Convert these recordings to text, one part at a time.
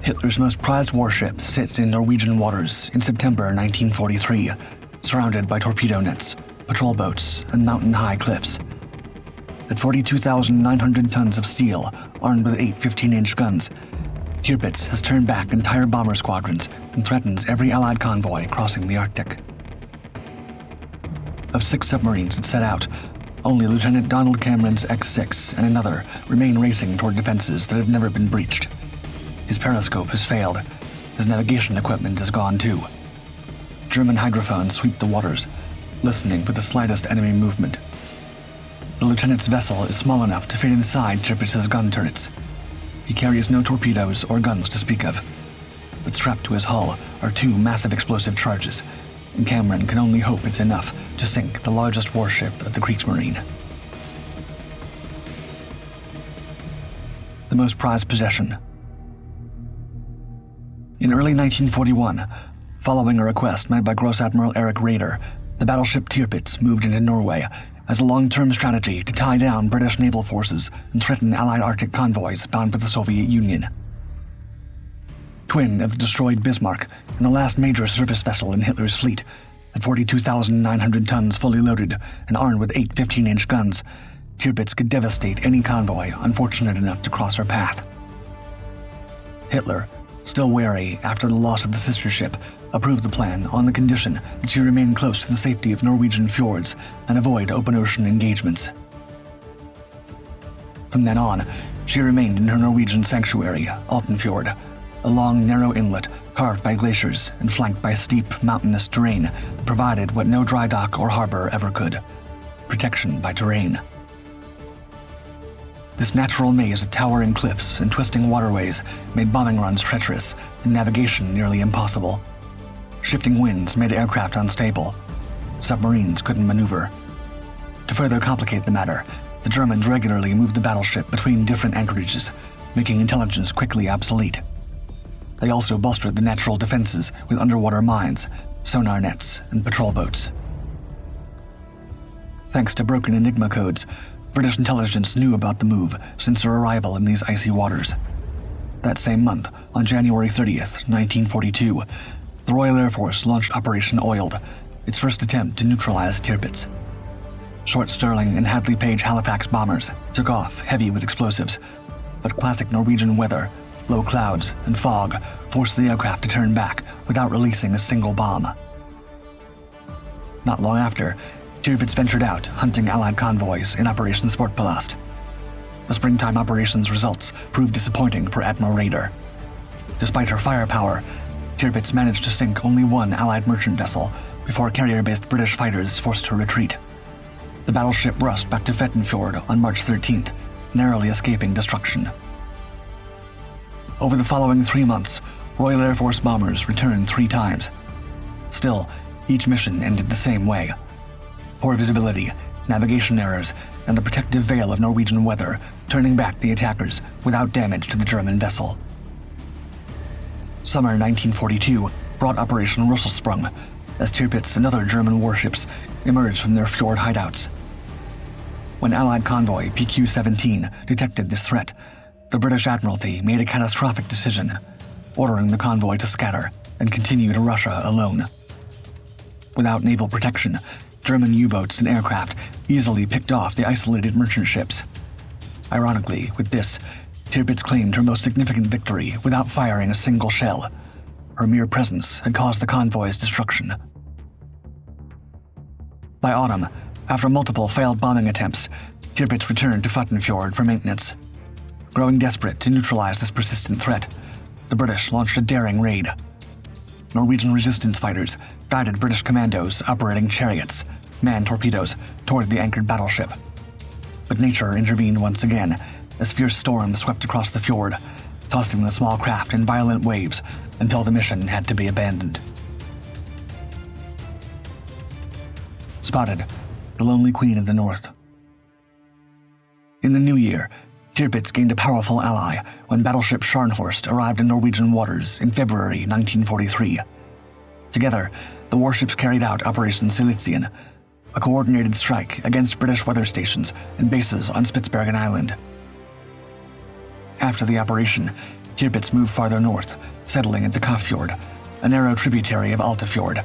Hitler's most prized warship sits in Norwegian waters in September 1943, surrounded by torpedo nets, patrol boats, and mountain-high cliffs. At 42,900 tons of steel, armed with 8 15-inch guns, Tirpitz has turned back entire bomber squadrons and threatens every Allied convoy crossing the Arctic. Of 6 submarines that set out, only Lieutenant Donald Cameron's X-6 and another remain racing toward defenses that have never been breached. His periscope has failed. His navigation equipment is gone too. German hydrophones sweep the waters, listening for the slightest enemy movement. The lieutenant's vessel is small enough to fit inside Tirpitz's gun turrets. He carries no torpedoes or guns to speak of, but strapped to his hull are 2 massive explosive charges, and Cameron can only hope it's enough to sink the largest warship of the Kriegsmarine. The most prized possession. In early 1941, following a request made by Gross Admiral Erich Raeder, the battleship Tirpitz moved into Norway as a long-term strategy to tie down British naval forces and threaten Allied Arctic convoys bound for the Soviet Union. Twin of the destroyed Bismarck and the last major surface vessel in Hitler's fleet, at 42,900 tons fully loaded and armed with 8 15-inch guns, Tirpitz could devastate any convoy unfortunate enough to cross her path. Hitler, still wary after the loss of the sister ship, approved the plan on the condition that she remain close to the safety of Norwegian fjords and avoid open ocean engagements. From then on, she remained in her Norwegian sanctuary, Altenfjord, a long, narrow inlet carved by glaciers and flanked by steep, mountainous terrain that provided what no dry dock or harbor ever could: protection by terrain. This natural maze of towering cliffs and twisting waterways made bombing runs treacherous and navigation nearly impossible. Shifting winds made aircraft unstable. Submarines couldn't maneuver. To further complicate the matter, the Germans regularly moved the battleship between different anchorages, making intelligence quickly obsolete. They also bolstered the natural defenses with underwater mines, sonar nets, and patrol boats. Thanks to broken Enigma codes, British intelligence knew about the move since their arrival in these icy waters. That same month, on January 30th, 1942, the Royal Air Force launched Operation Oiled, its first attempt to neutralize Tirpitz. Short Stirling and Hadley Page Halifax bombers took off heavy with explosives, but classic Norwegian weather, low clouds, and fog forced the aircraft to turn back without releasing a single bomb. Not long after, Tirpitz ventured out hunting Allied convoys in Operation Sportpalast. The springtime operations results proved disappointing for Admiral Raeder. Despite her firepower, Tirpitz managed to sink only 1 Allied merchant vessel before carrier-based British fighters forced her retreat. The battleship rushed back to Fettenfjord on March 13th, narrowly escaping destruction. Over the following 3 months, Royal Air Force bombers returned 3 times. Still, each mission ended the same way: poor visibility, navigation errors, and the protective veil of Norwegian weather turning back the attackers without damage to the German vessel. Summer 1942 brought Operation Russelsprung, as Tirpitz and other German warships emerged from their fjord hideouts. When Allied convoy PQ-17 detected this threat, the British Admiralty made a catastrophic decision, ordering the convoy to scatter and continue to Russia alone. Without naval protection, German U-boats and aircraft easily picked off the isolated merchant ships. Ironically, with this, Tirpitz claimed her most significant victory without firing a single shell. Her mere presence had caused the convoy's destruction. By autumn, after multiple failed bombing attempts, Tirpitz returned to Fettenfjord for maintenance. Growing desperate to neutralize this persistent threat, the British launched a daring raid. Norwegian resistance fighters guided British commandos operating chariots, manned torpedoes, toward the anchored battleship. But nature intervened once again, as fierce storms swept across the fjord, tossing the small craft in violent waves until the mission had to be abandoned. Spotted, the lonely queen of the north. In the new year, Tirpitz gained a powerful ally when battleship Scharnhorst arrived in Norwegian waters in February 1943. Together, the warships carried out Operation Silesian, a coordinated strike against British weather stations and bases on Spitsbergen Island. After the operation, Tirpitz moved farther north, settling into Fjord, a narrow tributary of Fjord.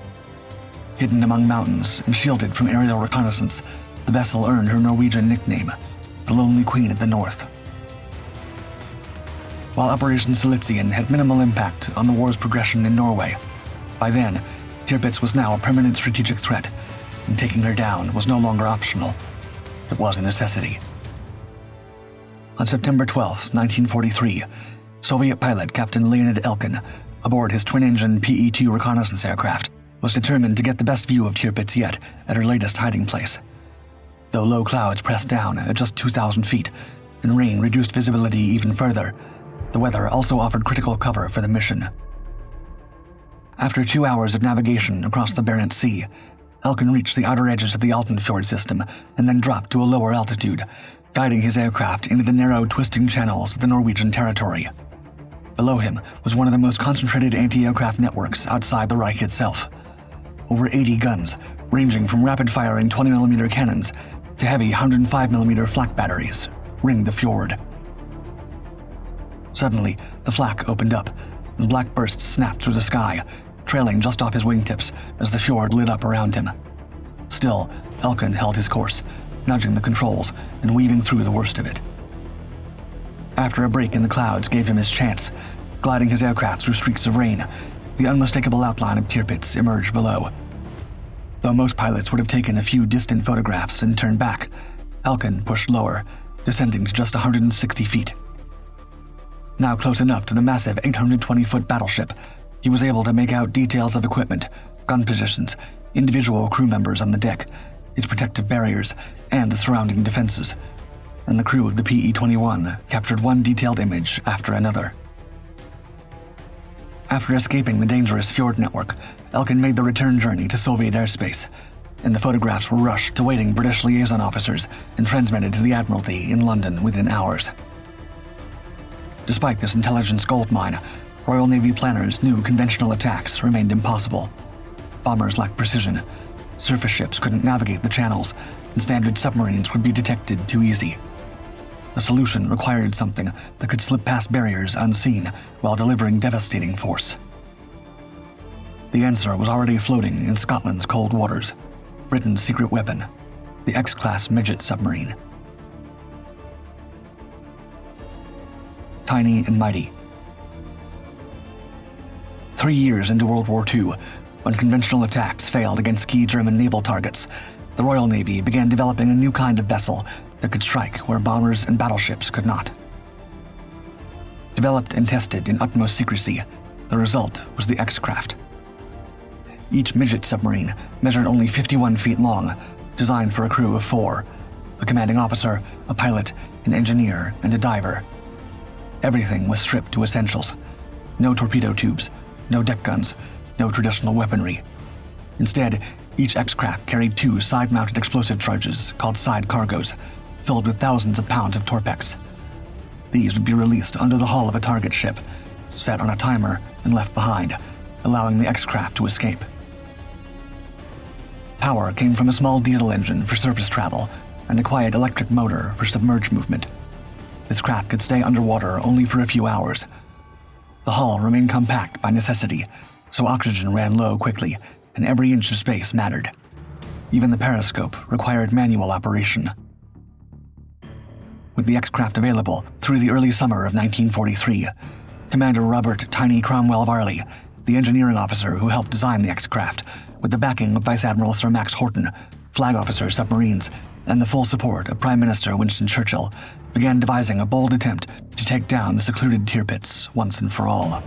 Hidden among mountains and shielded from aerial reconnaissance, the vessel earned her Norwegian nickname, the Lonely Queen of the North. While Operation Silesian had minimal impact on the war's progression in Norway, by then, Tirpitz was now a permanent strategic threat, and taking her down was no longer optional. It was a necessity. On September 12, 1943, Soviet pilot Captain Leonid Elkin, aboard his twin-engine PE-2 reconnaissance aircraft, was determined to get the best view of Tirpitz yet at her latest hiding place. Though low clouds pressed down at just 2,000 feet, and rain reduced visibility even further, the weather also offered critical cover for the mission. After 2 hours of navigation across the Barents Sea, Elkin reached the outer edges of the Fjord system and then dropped to a lower altitude, guiding his aircraft into the narrow, twisting channels of the Norwegian territory. Below him was one of the most concentrated anti-aircraft networks outside the Reich itself. Over 80 guns, ranging from rapid-firing 20mm cannons to heavy 105mm flak batteries, ringed the fjord. Suddenly, the flak opened up, and black bursts snapped through the sky, trailing just off his wingtips as the fjord lit up around him. Still, Elkin held his course, nudging the controls and weaving through the worst of it. After a break in the clouds gave him his chance, gliding his aircraft through streaks of rain, the unmistakable outline of Tirpitz emerged below. Though most pilots would have taken a few distant photographs and turned back, Elkin pushed lower, descending to just 160 feet. Now close enough to the massive 820-foot battleship, he was able to make out details of equipment, gun positions, individual crew members on the deck, its protective barriers, and the surrounding defenses. And the crew of the PE-21 captured one detailed image after another. After escaping the dangerous fjord network, Elkin made the return journey to Soviet airspace, and the photographs were rushed to waiting British liaison officers and transmitted to the Admiralty in London within hours. Despite this intelligence goldmine, Royal Navy planners knew conventional attacks remained impossible. Bombers lacked precision, surface ships couldn't navigate the channels, and standard submarines would be detected too easy. The solution required something that could slip past barriers unseen while delivering devastating force. The answer was already floating in Scotland's cold waters: Britain's secret weapon, the X-class midget submarine. Tiny and mighty. 3 years into World War II, when conventional attacks failed against key German naval targets, the Royal Navy began developing a new kind of vessel that could strike where bombers and battleships could not. Developed and tested in utmost secrecy, the result was the X-craft. Each midget submarine measured only 51 feet long, designed for a crew of 4, a commanding officer, a pilot, an engineer, and a diver. Everything was stripped to essentials. No torpedo tubes, no deck guns, no traditional weaponry. Instead, each X-craft carried 2 side-mounted explosive charges called side cargoes, filled with thousands of pounds of torpex. These would be released under the hull of a target ship, set on a timer and left behind, allowing the X-craft to escape. Power came from a small diesel engine for surface travel and a quiet electric motor for submerged movement. This craft could stay underwater only for a few hours. The hull remained compact by necessity, so oxygen ran low quickly, and every inch of space mattered. Even the periscope required manual operation. With the X-craft available through the early summer of 1943, Commander Robert Tiny Cromwell Varley, the engineering officer who helped design the X-craft, with the backing of Vice Admiral Sir Max Horton, Flag Officer Submarines, and the full support of Prime Minister Winston Churchill, began devising a bold attempt to take down the secluded Tirpitz once and for all.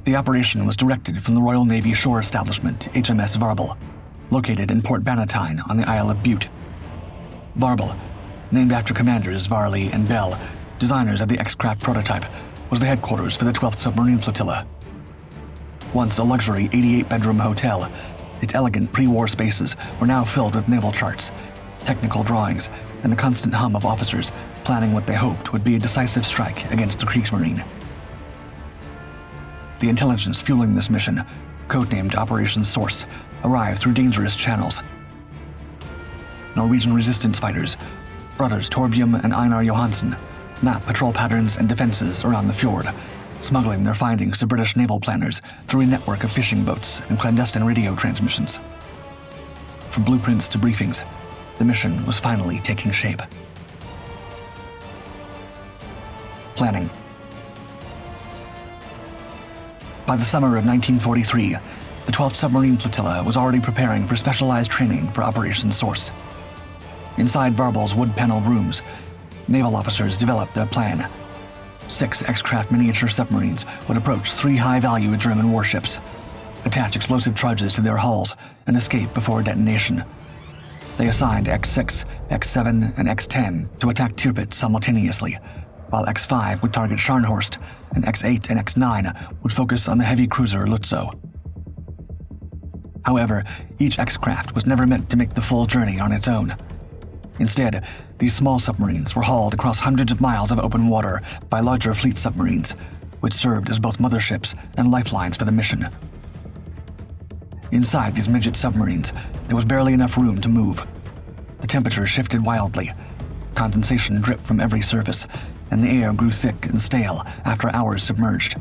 The operation was directed from the Royal Navy shore establishment, HMS Varble, located in Port Bannatyne on the Isle of Bute. Varble, named after commanders Varley and Bell, designers of the X-craft prototype, was the headquarters for the 12th Submarine Flotilla. Once a luxury 88-bedroom hotel, its elegant pre-war spaces were now filled with naval charts, technical drawings, and the constant hum of officers planning what they hoped would be a decisive strike against the Kriegsmarine. The intelligence fueling this mission, codenamed Operation Source, arrived through dangerous channels. Norwegian resistance fighters, brothers Torbjørn and Einar Johansen, map patrol patterns and defenses around the fjord, smuggling their findings to British naval planners through a network of fishing boats and clandestine radio transmissions. From blueprints to briefings, the mission was finally taking shape. Planning. By the summer of 1943, the 12th Submarine Flotilla was already preparing for specialized training for Operation Source. Inside Barbel's wood-paneled rooms, naval officers developed their plan. 6 X-craft miniature submarines would approach 3 high-value German warships, attach explosive charges to their hulls, and escape before detonation. They assigned X6, X7, and X10 to attack Tirpitz simultaneously, while X5 would target Scharnhorst, and X8 and X9 would focus on the heavy cruiser Lutzow. However, each X-craft was never meant to make the full journey on its own. Instead, these small submarines were hauled across hundreds of miles of open water by larger fleet submarines, which served as both motherships and lifelines for the mission. Inside these midget submarines, there was barely enough room to move. The temperature shifted wildly. Condensation dripped from every surface, and the air grew thick and stale after hours submerged.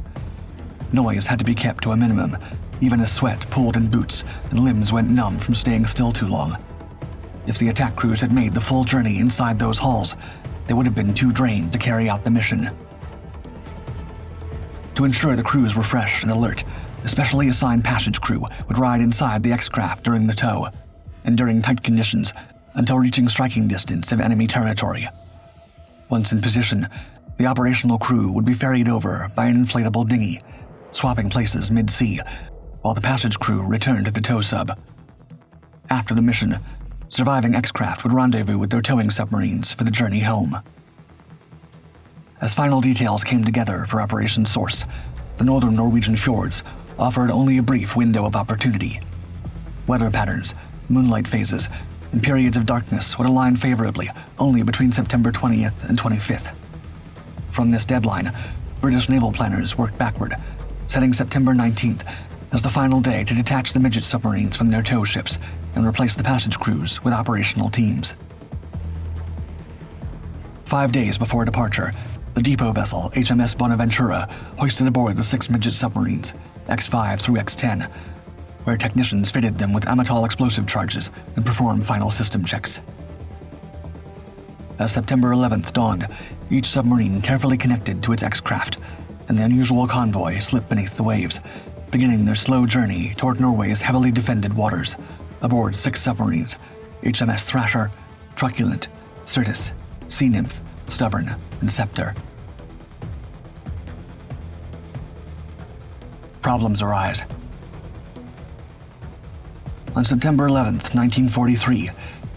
Noise had to be kept to a minimum, even as sweat pooled in boots and limbs went numb from staying still too long. If the attack crews had made the full journey inside those hulls, they would have been too drained to carry out the mission. To ensure the crews were fresh and alert, a specially assigned passage crew would ride inside the X-craft during the tow, and during tight conditions until reaching striking distance of enemy territory. Once in position, the operational crew would be ferried over by an inflatable dinghy, swapping places mid-sea, while the passage crew returned to the tow sub. After the mission, surviving X-craft would rendezvous with their towing submarines for the journey home. As final details came together for Operation Source, the northern Norwegian fjords offered only a brief window of opportunity. Weather patterns, moonlight phases, and periods of darkness would align favorably only between September 20th and 25th. From this deadline, British naval planners worked backward, setting September 19th as the final day to detach the midget submarines from their tow ships and replace the passage crews with operational teams. 5 days before departure, the depot vessel HMS Bonaventura hoisted aboard the 6 midget submarines, X5 through X10, where technicians fitted them with Amatol explosive charges and performed final system checks. As September 11th dawned, each submarine carefully connected to its X-craft, and the unusual convoy slipped beneath the waves, beginning their slow journey toward Norway's heavily defended waters, aboard 6 submarines, HMS Thrasher, Truculent, Certus, Sea Nymph, Stubborn, and Scepter. Problems arise. On September 11th, 1943,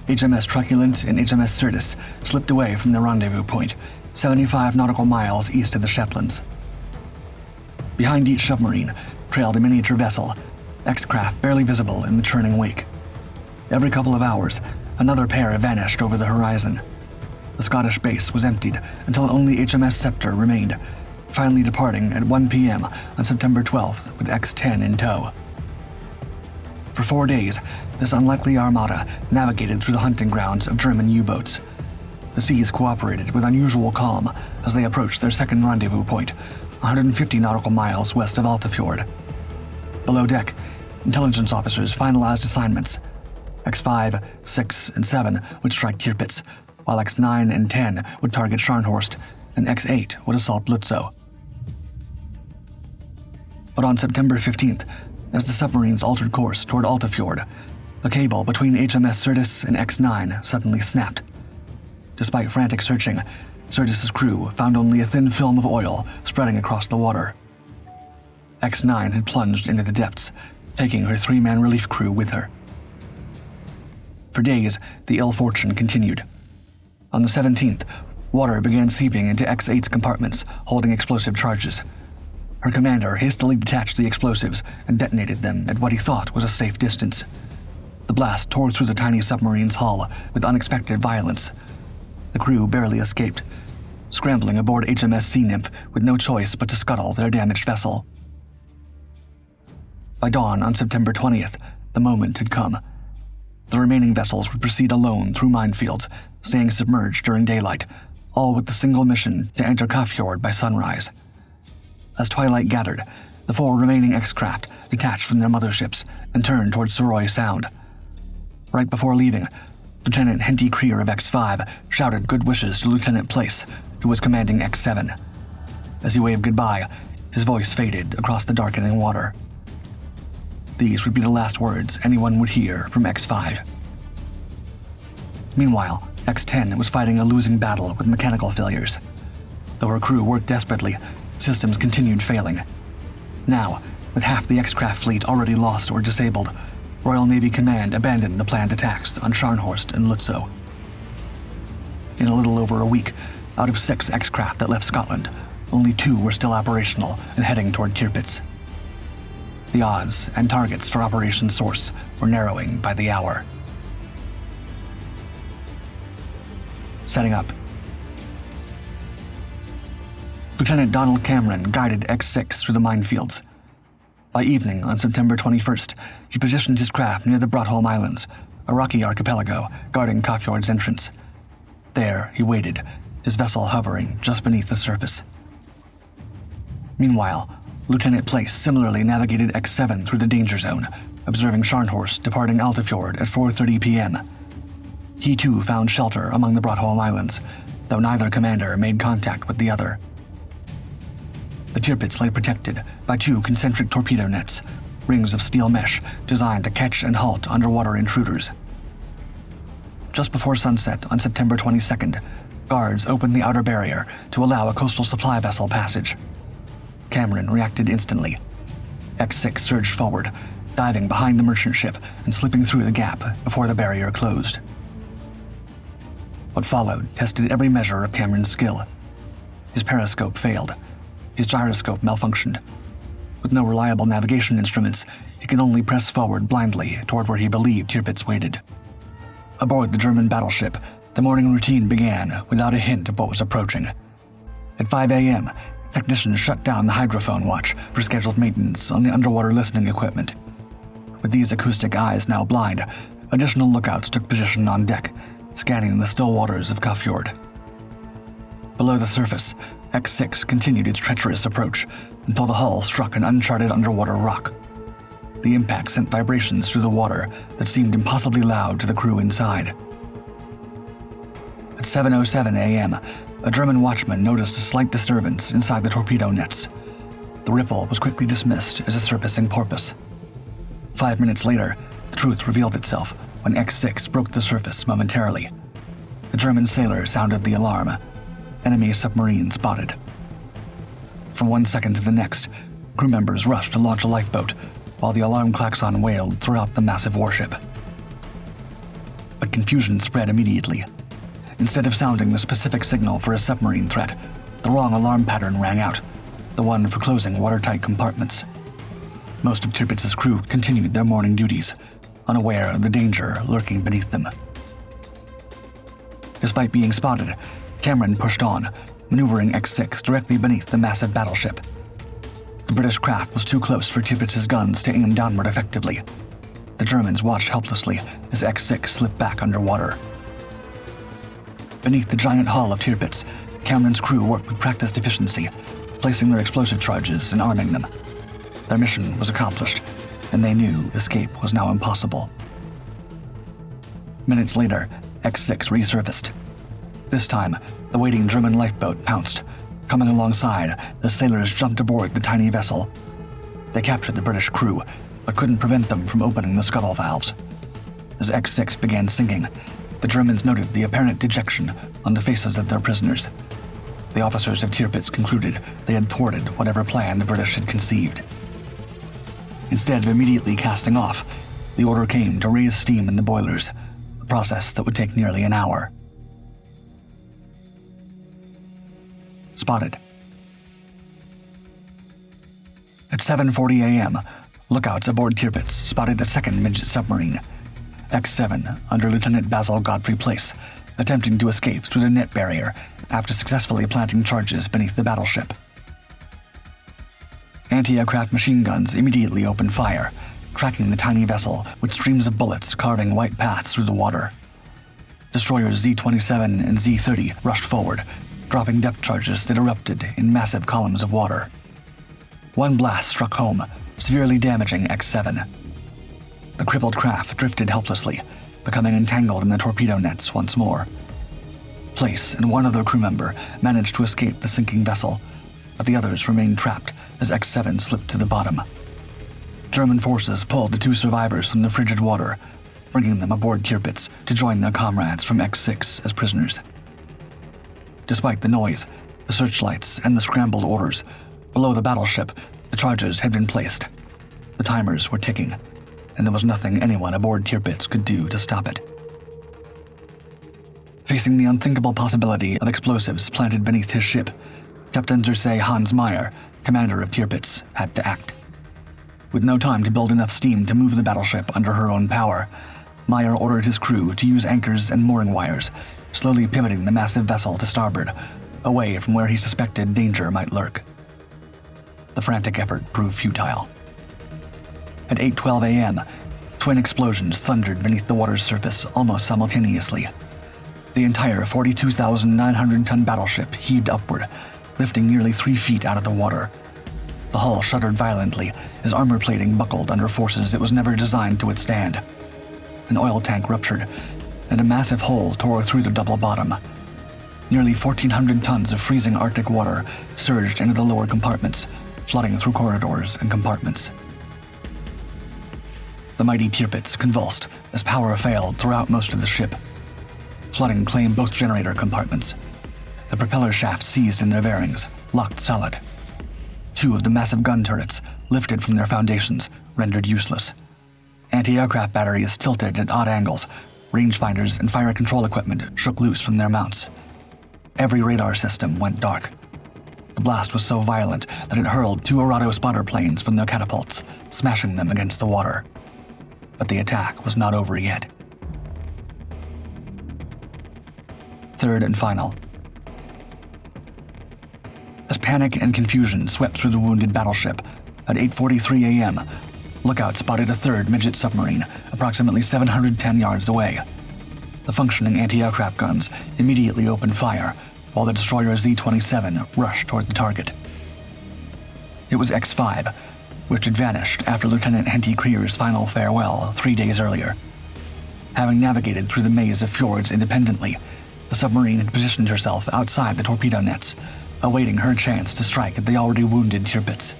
HMS Truculent and HMS Certus slipped away from their rendezvous point, 75 nautical miles east of the Shetlands. Behind each submarine trailed a miniature vessel, X-craft barely visible in the churning wake. Every couple of hours, another pair vanished over the horizon. The Scottish base was emptied until only HMS Scepter remained, finally departing at 1 p.m. on September 12th with X-10 in tow. For 4 days, this unlikely armada navigated through the hunting grounds of German U-boats. The seas cooperated with unusual calm as they approached their second rendezvous point, 150 nautical miles west of Altafjord. Below deck, intelligence officers finalized assignments. X5, 6, and 7 would strike Tirpitz, while X9 and 10 would target Scharnhorst, and X8 would assault Lutzow. But on September 15th, as the submarines altered course toward Altafjord, the cable between HMS Certus and X9 suddenly snapped. Despite frantic searching, Certus's crew found only a thin film of oil spreading across the water. X9 had plunged into the depths, taking her 3-man relief crew with her. For days, the ill fortune continued. On the 17th, water began seeping into X8's compartments, holding explosive charges. Her commander hastily detached the explosives and detonated them at what he thought was a safe distance. The blast tore through the tiny submarine's hull with unexpected violence. The crew barely escaped, scrambling aboard HMS Sea Nymph with no choice but to scuttle their damaged vessel. By dawn on September 20th, the moment had come. The remaining vessels would proceed alone through minefields, staying submerged during daylight, all with the single mission to enter Fjord by sunrise. As twilight gathered, the 4 remaining X-craft detached from their motherships and turned towards Suroy Sound. Right before leaving, Lieutenant Henty Krier of X5 shouted good wishes to Lieutenant Place, who was commanding X7. As he waved goodbye, his voice faded across the darkening water. These would be the last words anyone would hear from X5. Meanwhile, X10 was fighting a losing battle with mechanical failures. Though her crew worked desperately, systems continued failing. Now, with half the X-craft fleet already lost or disabled, Royal Navy Command abandoned the planned attacks on Scharnhorst and Lutzow. In a little over a week, out of 6 X-craft that left Scotland, only 2 were still operational and heading toward Tirpitz. The odds and targets for Operation Source were narrowing by the hour. Setting up. Lieutenant Donald Cameron guided X6 through the minefields. By evening on September 21st, he positioned his craft near the Bratholm Islands, a rocky archipelago guarding Kafjord's entrance. There he waited, his vessel hovering just beneath the surface. Meanwhile, Lieutenant Place similarly navigated X7 through the danger zone, observing Scharnhorst departing Altafjord at 4:30 p.m. He too found shelter among the Bratholm Islands, though neither commander made contact with the other. The Tirpitz lay protected by 2 concentric torpedo nets, rings of steel mesh designed to catch and halt underwater intruders. Just before sunset on September 22nd, guards opened the outer barrier to allow a coastal supply vessel passage. Cameron reacted instantly. X6 surged forward, diving behind the merchant ship and slipping through the gap before the barrier closed. What followed tested every measure of Cameron's skill. His periscope failed. His gyroscope malfunctioned. With no reliable navigation instruments, he could only press forward blindly toward where he believed Tirpitz waited. Aboard the German battleship, the morning routine began without a hint of what was approaching. At 5 a.m., technicians shut down the hydrophone watch for scheduled maintenance on the underwater listening equipment. With these acoustic eyes now blind, additional lookouts took position on deck, scanning the still waters of Kafjord. Below the surface, X6 continued its treacherous approach until the hull struck an uncharted underwater rock. The impact sent vibrations through the water that seemed impossibly loud to the crew inside. At 7:07 a.m., a German watchman noticed a slight disturbance inside the torpedo nets. The ripple was quickly dismissed as a surfacing porpoise. 5 minutes later, the truth revealed itself when X6 broke the surface momentarily. The German sailor sounded the alarm. Enemy submarine spotted. From one second to the next, crew members rushed to launch a lifeboat, while the alarm klaxon wailed throughout the massive warship. But confusion spread immediately. Instead of sounding the specific signal for a submarine threat, the wrong alarm pattern rang out, the one for closing watertight compartments. Most of Tirpitz's crew continued their morning duties, unaware of the danger lurking beneath them. Despite being spotted, Cameron pushed on, maneuvering X6 directly beneath the massive battleship. The British craft was too close for Tirpitz's guns to aim downward effectively. The Germans watched helplessly as X6 slipped back underwater. Beneath the giant hull of Tirpitz, Cameron's crew worked with practiced efficiency, placing their explosive charges and arming them. Their mission was accomplished, and they knew escape was now impossible. Minutes later, X6 resurfaced. This time, the waiting German lifeboat pounced. Coming alongside, the sailors jumped aboard the tiny vessel. They captured the British crew, but couldn't prevent them from opening the scuttle valves. As X6 began sinking, the Germans noted the apparent dejection on the faces of their prisoners. The officers of Tirpitz concluded they had thwarted whatever plan the British had conceived. Instead of immediately casting off, the order came to raise steam in the boilers, a process that would take nearly an hour. Spotted. At 7:40 a.m., lookouts aboard Tirpitz spotted a second midget submarine, X7, under Lieutenant Basil Godfrey Place, attempting to escape through the net barrier after successfully planting charges beneath the battleship. Anti-aircraft machine guns immediately opened fire, tracking the tiny vessel with streams of bullets carving white paths through the water. Destroyers Z-27 and Z-30 rushed forward, dropping depth charges that erupted in massive columns of water. One blast struck home, severely damaging X-7. The crippled craft drifted helplessly, becoming entangled in the torpedo nets once more. Place and one other crew member managed to escape the sinking vessel, but the others remained trapped as X-7 slipped to the bottom. German forces pulled the two survivors from the frigid water, bringing them aboard Tirpitz to join their comrades from X-6 as prisoners. Despite the noise, the searchlights, and the scrambled orders, below the battleship, the charges had been placed. The timers were ticking, and there was nothing anyone aboard Tirpitz could do to stop it. Facing the unthinkable possibility of explosives planted beneath his ship, Captain Zersay Hans Meyer, commander of Tirpitz, had to act. With no time to build enough steam to move the battleship under her own power, Meyer ordered his crew to use anchors and mooring wires, slowly pivoting the massive vessel to starboard, away from where he suspected danger might lurk. The frantic effort proved futile. At 8:12 a.m., twin explosions thundered beneath the water's surface almost simultaneously. The entire 42,900-ton battleship heaved upward, lifting nearly 3 feet out of the water. The hull shuddered violently as armor plating buckled under forces it was never designed to withstand. An oil tank ruptured, and a massive hole tore through the double bottom. Nearly 1,400 tons of freezing Arctic water surged into the lower compartments, flooding through corridors and compartments. The mighty Tirpitz convulsed as power failed throughout most of the ship. Flooding claimed both generator compartments. The propeller shafts seized in their bearings, locked solid. 2 of the massive gun turrets, lifted from their foundations, rendered useless. Anti-aircraft batteries tilted at odd angles. Rangefinders and fire control equipment shook loose from their mounts. Every radar system went dark. The blast was so violent that it hurled 2 Arado spotter planes from their catapults, smashing them against the water. But the attack was not over yet. Third and final. As panic and confusion swept through the wounded battleship, at 8:43 a.m., Lookout spotted a third midget submarine approximately 710 yards away. The functioning anti-aircraft guns immediately opened fire, while the destroyer Z-27 rushed toward the target. It was X-5, which had vanished after Lieutenant Henty Krier's final farewell 3 days earlier. Having navigated through the maze of fjords independently, the submarine had positioned herself outside the torpedo nets, awaiting her chance to strike at the already wounded Tirpitz.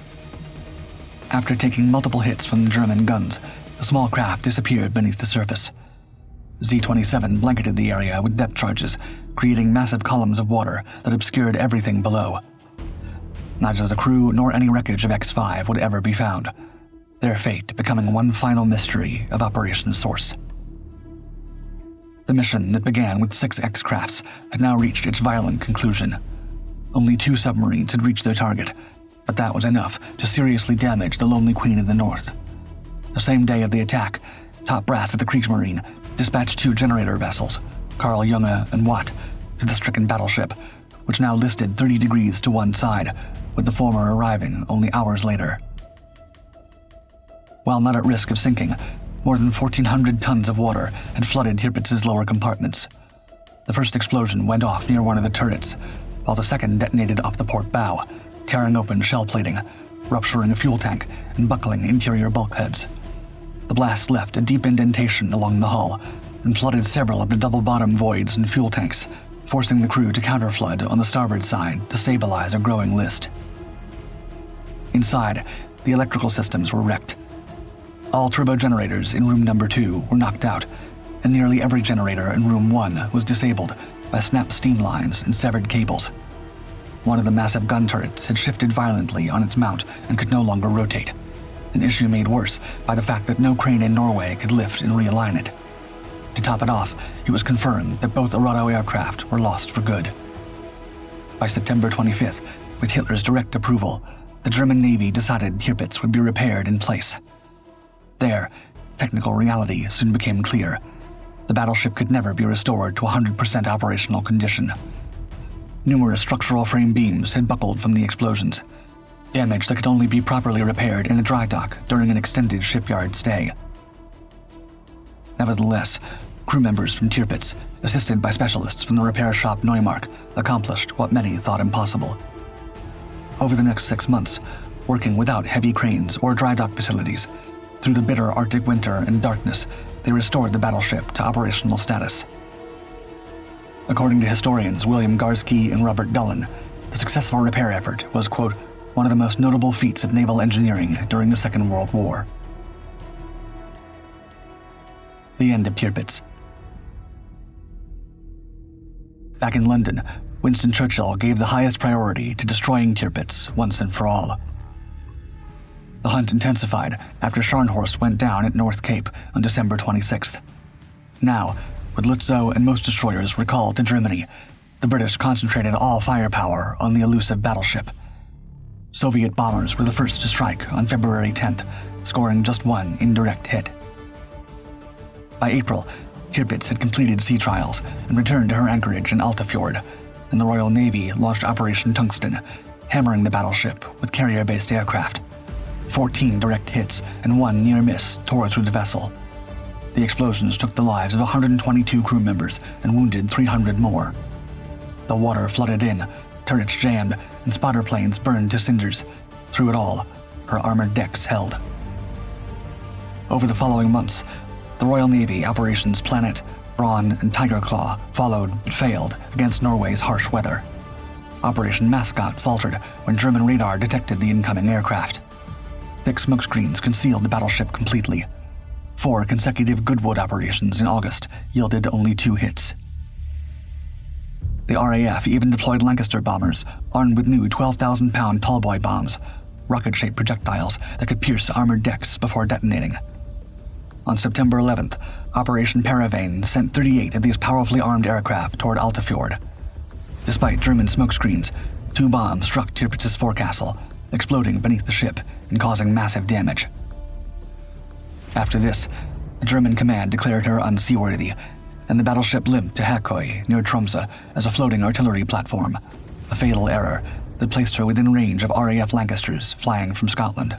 After taking multiple hits from the German guns, the small craft disappeared beneath the surface. Z-27 blanketed the area with depth charges, creating massive columns of water that obscured everything below. Neither the crew nor any wreckage of X-5 would ever be found, their fate becoming one final mystery of Operation Source. The mission that began with 6 X-crafts had now reached its violent conclusion. Only 2 submarines had reached their target, but that was enough to seriously damage the Lonely Queen of the North. The same day of the attack, top brass at the Kriegsmarine dispatched 2 generator vessels, Carl Junge and Watt, to the stricken battleship, which now listed 30 degrees to one side, with the former arriving only hours later. While not at risk of sinking, more than 1,400 tons of water had flooded Tirpitz's lower compartments. The first explosion went off near one of the turrets, while the second detonated off the port bow, tearing open shell plating, rupturing a fuel tank, and buckling interior bulkheads. The blast left a deep indentation along the hull and flooded several of the double-bottom voids and fuel tanks, forcing the crew to counterflood on the starboard side to stabilize a growing list. Inside, the electrical systems were wrecked. All turbo generators in room number 2 were knocked out, and nearly every generator in room 1 was disabled by snapped steam lines and severed cables. One of the massive gun turrets had shifted violently on its mount and could no longer rotate, an issue made worse by the fact that no crane in Norway could lift and realign it. To top it off, it was confirmed that both Arado aircraft were lost for good. By September 25th, with Hitler's direct approval, the German Navy decided Tirpitz would be repaired in place. There, technical reality soon became clear. The battleship could never be restored to 100% operational condition. Numerous structural frame beams had buckled from the explosions, damage that could only be properly repaired in a dry dock during an extended shipyard stay. Nevertheless, crew members from Tirpitz, assisted by specialists from the repair shop Neumark, accomplished what many thought impossible. Over the next 6 months, working without heavy cranes or dry dock facilities, through the bitter Arctic winter and darkness, they restored the battleship to operational status. According to historians William Garsky and Robert Dullen, the successful repair effort was, quote, one of the most notable feats of naval engineering during the Second World War. The end of Tirpitz. Back in London, Winston Churchill gave the highest priority to destroying Tirpitz once and for all. The hunt intensified after Scharnhorst went down at North Cape on December 26th. Now, with Lützow and most destroyers recalled to Germany, the British concentrated all firepower on the elusive battleship. Soviet bombers were the first to strike on February 10th, scoring just one indirect hit. By April, Tirpitz had completed sea trials and returned to her anchorage in Altafjord, and the Royal Navy launched Operation Tungsten, hammering the battleship with carrier-based aircraft. 14 direct hits and one near miss tore through the vessel. The explosions took the lives of 122 crew members and wounded 300 more. The water flooded in, turrets jammed, and spotter planes burned to cinders. Through it all, her armored decks held. Over the following months, the Royal Navy Operations Planet, Brawn, and Tiger Claw followed but failed against Norway's harsh weather. Operation Mascot faltered when German radar detected the incoming aircraft. Thick smokescreens concealed the battleship completely. 4 consecutive Goodwood operations in August yielded only 2 hits. The RAF even deployed Lancaster bombers, armed with new 12,000-pound tallboy bombs, rocket-shaped projectiles that could pierce armored decks before detonating. On September 11th, Operation Paravane sent 38 of these powerfully armed aircraft toward Altafjord. Despite German smokescreens, 2 bombs struck Tirpitz's forecastle, exploding beneath the ship and causing massive damage. After this, the German command declared her unseaworthy, and the battleship limped to Hakøy near Tromsø as a floating artillery platform, a fatal error that placed her within range of RAF Lancasters flying from Scotland.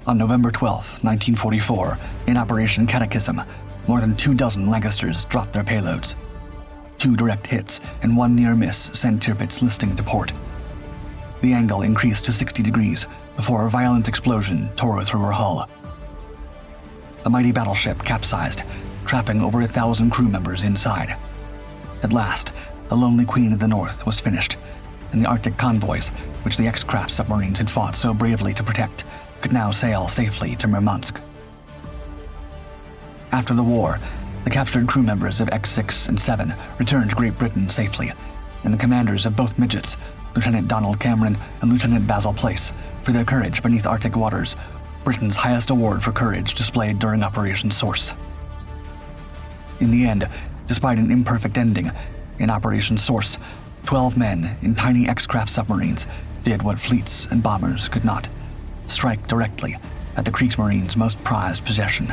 On November 12, 1944, in Operation Catechism, more than 24 Lancasters dropped their payloads. 2 direct hits and 1 near miss sent Tirpitz listing to port. The angle increased to 60 degrees before a violent explosion tore through her hull. The mighty battleship capsized, trapping over 1,000 crew members inside. At last, the lonely Queen of the North was finished, and the Arctic convoys, which the X-Craft submarines had fought so bravely to protect, could now sail safely to Murmansk. After the war, the captured crew members of X6 and 7 returned to Great Britain safely, and the commanders of both midgets, Lieutenant Donald Cameron and Lieutenant Basil Place, for their courage beneath Arctic waters, Britain's highest award for courage displayed during Operation Source. In the end, despite an imperfect ending, in Operation Source, 12 men in tiny X-Craft submarines did what fleets and bombers could not: strike directly at the Kriegsmarine's most prized possession.